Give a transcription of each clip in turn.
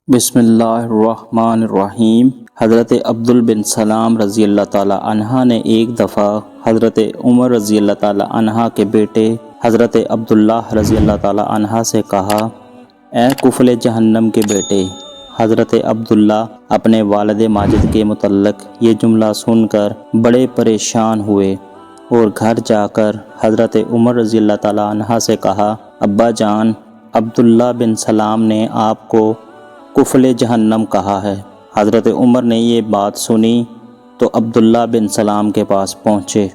بسم اللہ الرحمن الرحیم۔ حضرت عبداللہ بن سلام رضی اللہ تعالی عنہ نے ایک دفعہ حضرت عمر رضی اللہ تعالی عنہ کے بیٹے حضرت عبداللہ رضی اللہ تعالی عنہ سے کہا، اے کفل جہنم کے بیٹے۔ حضرت عبداللہ اپنے والد ماجد کے متعلق یہ جملہ سن کر بڑے پریشان ہوئے اور گھر جا کر حضرت عمر رضی اللہ تعالی عنہ سے کہا، ابا جان، عبداللہ بن سلام نے آپ کو کفل جہنم کہا ہے۔ حضرت عمر نے یہ بات سنی تو عبداللہ بن سلام کے پاس پہنچے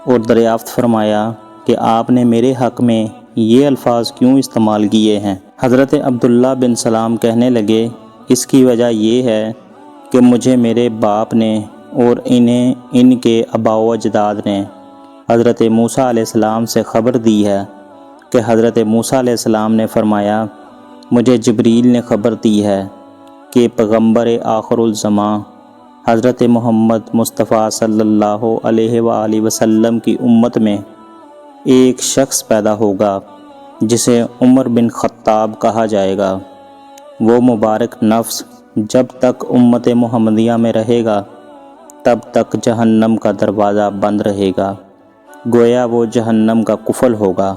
اور دریافت فرمایا کہ آپ نے میرے حق میں یہ الفاظ کیوں استعمال کیے ہیں؟ حضرت عبداللہ بن سلام کہنے لگے، اس کی وجہ یہ ہے کہ مجھے میرے باپ نے اور انہیں ان کے آباء و اجداد نے حضرت موسیٰ علیہ السلام سے خبر دی ہے کہ حضرت موسیٰ علیہ السلام نے فرمایا، مجھے جبریل نے خبر دی ہے کہ پیغمبر آخر الزمان حضرت محمد مصطفیٰ صلی اللہ علیہ وآلہ وسلم کی امت میں ایک شخص پیدا ہوگا جسے عمر بن خطاب کہا جائے گا۔ وہ مبارک نفس جب تک امت محمدیہ میں رہے گا تب تک جہنم کا دروازہ بند رہے گا، گویا وہ جہنم کا کفل ہوگا،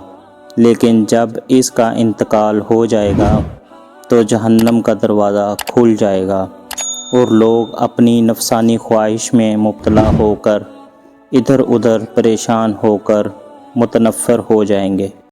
لیکن جب اس کا انتقال ہو جائے گا تو جہنم کا دروازہ کھل جائے گا اور لوگ اپنی نفسانی خواہش میں مبتلا ہو کر ادھر ادھر پریشان ہو کر متنفر ہو جائیں گے۔